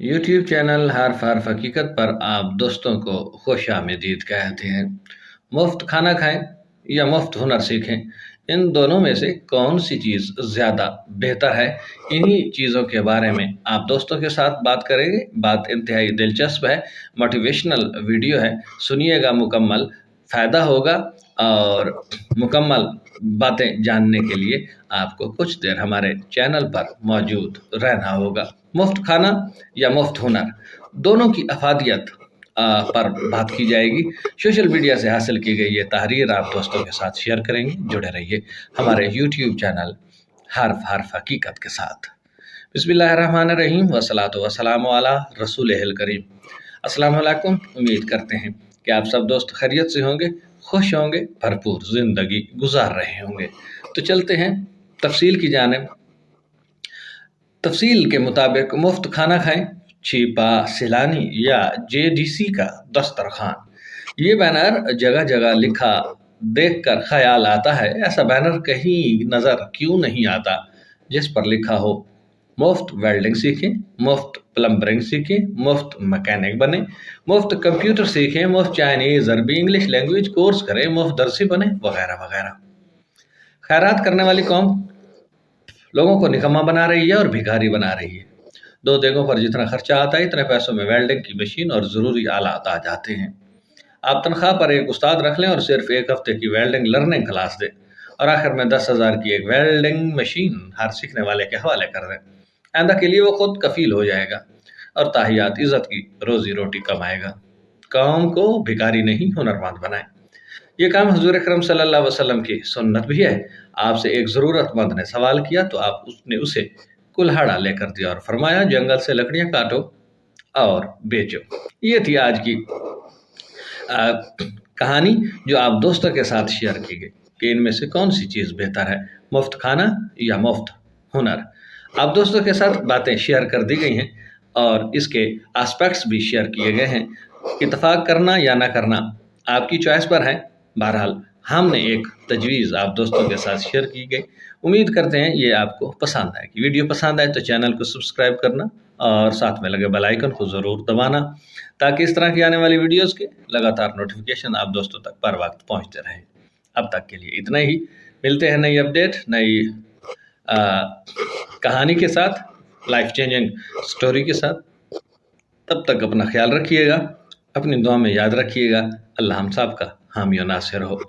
YouTube channel हर्फ हकीकत पर आप दोस्तों को खुश आमदीद कहते हैं। मुफ्त खाना खाएं या मुफ्त हुनर सीखें, इन दोनों में से कौन सी चीज़ ज़्यादा बेहतर है? इन्हीं चीज़ों के बारे में आप दोस्तों के साथ बात करेंगे। बात इंतहाई दिलचस्प है, मोटिवेशनल वीडियो है, सुनिएगा मुकम्मल, फ़ायदा होगा। और मुकम्मल बातें जानने के लिए आपको कुछ देर हमारे चैनल पर मौजूद रहना होगा। मुफ्त खाना या मुफ्त हुनर, दोनों की अफादियत पर बात की जाएगी। सोशल मीडिया से हासिल की गई ये तहरीर आप दोस्तों के साथ शेयर करेंगे। जुड़े रहिए हमारे यूट्यूब चैनल हर्फ हकीकत के साथ। बिस्मिल्लाहिर्रहमानिर्रहीम वस्सलातु वस्सलामु अला रसूलिल करीम। अस्सलाम वालेकुम। उम्मीद करते हैं कि आप सब दोस्त खैरियत से होंगे, खुश होंगे, भरपूर ज़िंदगी गुजार रहे होंगे। तो चलते हैं तफसील की जानिब। तफसील के मुताबिक मुफ्त खाना खाएं, छिपा सैलानी या जेडीसी का दस्तरखान। ये बैनर जगह जगह लिखा देखकर ख्याल आता है, ऐसा बैनर कहीं नज़र क्यों नहीं आता जिस पर लिखा हो मुफ्त वेल्डिंग सीखें, मुफ्त प्लम्बरिंग सीखें, मुफ्त मैकेनिक बने, मुफ्त कंप्यूटर सीखें, मुफ्त चाइनीज़ अरबी इंग्लिश लैंग्वेज कोर्स करें, मुफ्त दर्सी बने, वगैरह वगैरह। खैरात करने वाली कौम लोगों को निकम्मा बना रही है और भिखारी बना रही है। दो देगों पर जितना खर्चा आता है, इतने पैसों में वेल्डिंग की मशीन और ज़रूरी आलात आ जाते हैं। आप तनख्वाह पर एक उस्ताद रख लें और सिर्फ एक हफ्ते की वेल्डिंग लर्निंग क्लास दें और आखिर में 10,000 की एक वेल्डिंग मशीन हर सीखने वाले के हवाले कर दें। आइंदा के लिए वो खुद कफील हो जाएगा और ताहियात इज़्ज़त की रोज़ी रोटी कमाएगा। कौम को भिखारी नहीं, हुनरमंद बनाएं। ये काम हुज़ूर अकरम सल्लल्लाहु अलैहि वसल्लम की सुन्नत भी है। आपसे एक ज़रूरतमंद ने सवाल किया तो उसने उसे कुल्हाड़ा लेकर दिया और फरमाया, जंगल से लकड़ियाँ काटो और बेचो। ये थी आज की कहानी जो आप दोस्तों के साथ शेयर की गई कि इनमें से कौन सी चीज़ बेहतर है, मुफ्त खाना या मुफ्त हुनर। आप दोस्तों के साथ बातें शेयर कर दी गई हैं और इसके एस्पेक्ट्स भी शेयर किए गए हैं। इत्तफाक करना या ना करना आपकी चॉइस पर है। बहरहाल हमने एक तजवीज़ आप दोस्तों के साथ शेयर की गई। उम्मीद करते हैं ये आपको पसंद आएगी। वीडियो पसंद आए तो चैनल को सब्सक्राइब करना और साथ में लगे बेल आइकन को ज़रूर दबाना ताकि इस तरह की आने वाली वीडियोस के लगातार नोटिफिकेशन आप दोस्तों तक पर वक्त पहुंचते रहें। अब तक के लिए इतना ही। मिलते हैं नई अपडेट, नई कहानी के साथ, लाइफ चेंजिंग स्टोरी के साथ। तब तक अपना ख्याल रखिएगा, अपनी दुआ में याद रखिएगा। अल्लाह हम सब का हामी और नासिर हो।